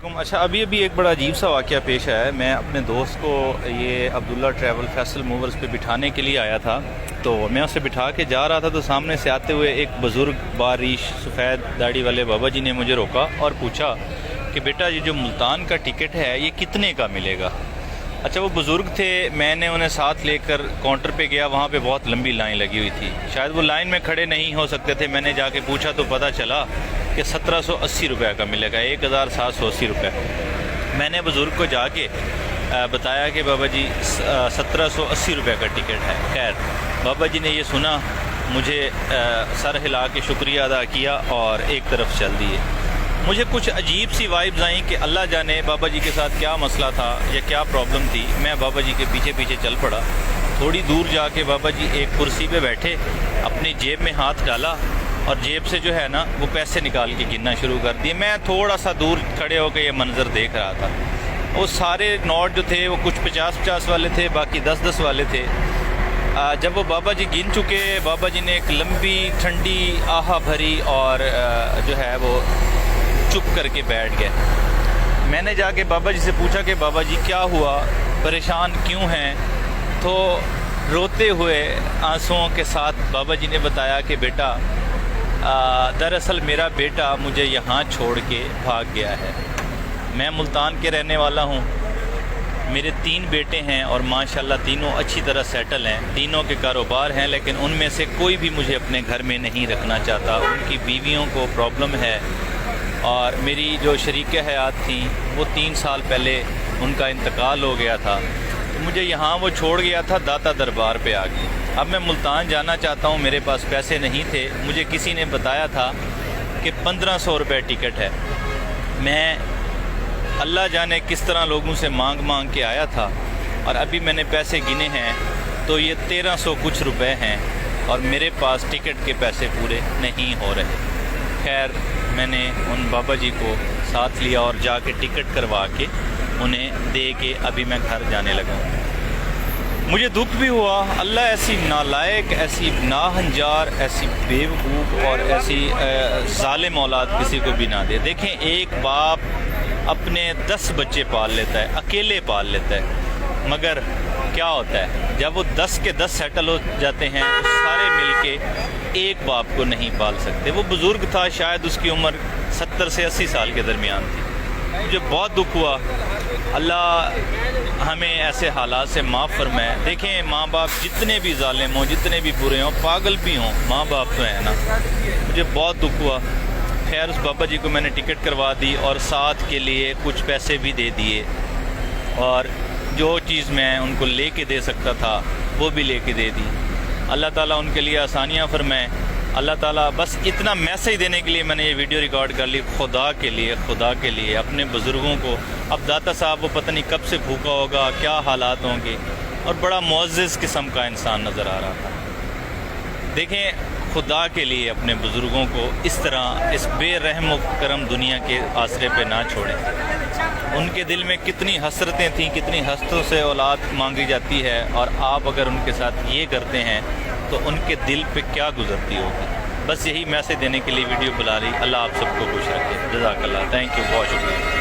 अच्छा अभी एक बड़ा अजीब सा वाक़या पेश आया है। मैं अपने दोस्त को ये अब्दुल्ला ट्रैवल फैसल मूवर्स पे बिठाने के लिए आया था, तो मैं उसे बिठा के जा रहा था तो सामने से आते हुए एक बुज़ुर्ग बारिश सफ़ेद दाढ़ी वाले बाबा जी ने मुझे रोका और पूछा कि बेटा ये जो मुल्तान का टिकट है ये कितने का मिलेगा। अच्छा वो बुज़ुर्ग थे, मैंने उन्हें साथ लेकर काउंटर पे गया, वहाँ पे बहुत लंबी लाइन लगी हुई थी, शायद वो लाइन में खड़े नहीं हो सकते थे। मैंने जाके पूछा तो पता चला कि 1780 रुपये का मिलेगा, 1780 रुपये। मैंने बुज़ुर्ग को जाके बताया कि बाबा जी 1780 रुपये का टिकट है। खैर बाबा जी ने ये सुना, मुझे सर हिला के शुक्रिया अदा किया और एक तरफ चल दिए। मुझे कुछ अजीब सी वाइब्स आई कि अल्लाह जाने बाबा जी के साथ क्या मसला था या क्या प्रॉब्लम थी। मैं बाबा जी के पीछे पीछे चल पड़ा। थोड़ी दूर जाके बाबा जी एक कुर्सी पे बैठे, अपनी जेब में हाथ डाला और जेब से जो है ना वो पैसे निकाल के गिनना शुरू कर दिए। मैं थोड़ा सा दूर खड़े होकर ये मंज़र देख रहा था। वो सारे नोट जो थे वो कुछ 50-50 वाले थे, बाकी 10-10 वाले थे। जब वो बाबा जी गिन चुके, बाबा जी ने एक लंबी ठंडी आहा भरी और जो है वो चुप करके बैठ गए। मैंने जाके बाबा जी से पूछा कि बाबा जी क्या हुआ, परेशान क्यों हैं? तो रोते हुए आंसुओं के साथ बाबा जी ने बताया कि बेटा दरअसल मेरा बेटा मुझे यहाँ छोड़ के भाग गया है। मैं मुल्तान के रहने वाला हूँ, मेरे 3 बेटे हैं और माशाल्लाह तीनों अच्छी तरह सेटल हैं, तीनों के कारोबार हैं, लेकिन उनमें से कोई भी मुझे अपने घर में नहीं रखना चाहता। उनकी बीवियों को प्रॉब्लम है और मेरी जो शरीक हयात थी वो 3 साल पहले उनका इंतकाल हो गया था, तो मुझे यहाँ वो छोड़ गया था दाता दरबार पे आके। अब मैं मुल्तान जाना चाहता हूँ, मेरे पास पैसे नहीं थे। मुझे किसी ने बताया था कि 1500 रुपये टिकट है। मैं अल्लाह जाने किस तरह लोगों से मांग के आया था और अभी मैंने पैसे गिने हैं तो ये 1300 कुछ रुपए हैं और मेरे पास टिकट के पैसे पूरे नहीं हो रहे। खैर मैंने उन बाबा जी को साथ लिया और जाके टिकट करवा के उन्हें दे के अभी मैं घर जाने लगा। मुझे दुख भी हुआ, अल्लाह ऐसी नालायक, ऐसी नाहंजार, ऐसी बेवकूफ़ और ऐसी ज़ालिम औलाद किसी को भी ना दे। देखें एक बाप अपने 10 बच्चे पाल लेता है, अकेले पाल लेता है, मगर क्या होता है जब वो 10 के 10 सेटल हो जाते हैं तो सारे मिलके एक बाप को नहीं पाल सकते। वो बुज़ुर्ग था, शायद उसकी उम्र 70 से 80 साल के दरमियान थी। मुझे बहुत दुख हुआ। अल्लाह हमें ऐसे हालात से माफ़ फरमाए। देखें माँ बाप जितने भी ज़ालिम हों, जितने भी बुरे हों, पागल भी हों, माँ बाप तो हैं ना। मुझे बहुत दुख हुआ। खैर उस बाबा जी को मैंने टिकट करवा दी और साथ के लिए कुछ पैसे भी दे दिए और जो चीज़ मैं उनको लेके दे सकता था वो भी लेके दे दी। अल्लाह ताला उनके लिए आसानियाँ फरमाए। अल्लाह ताला बस इतना मैसेज देने के लिए मैंने ये वीडियो रिकॉर्ड कर ली, खुदा के लिए अपने बुज़ुर्गों को। अब दाता साहब वो पता नहीं कब से भूखा होगा, क्या हालात होंगे, और बड़ा मुअज़्ज़िज़ किस्म का इंसान नज़र आ रहा था। देखें खुदा के लिए अपने बुज़ुर्गों को इस तरह इस बेरहम व करम दुनिया के आसरे पे ना छोड़ें। उनके दिल में कितनी हसरतें थीं, कितनी हसरतों से औलाद मांगी जाती है, और आप अगर उनके साथ ये करते हैं तो उनके दिल पे क्या गुजरती होगी। बस यही मैसेज देने के लिए वीडियो बुला रही। अल्लाह आप सबको खुश रखे। जज़ाकल्लाह, थैंक यू, बहुत शुक्रिया।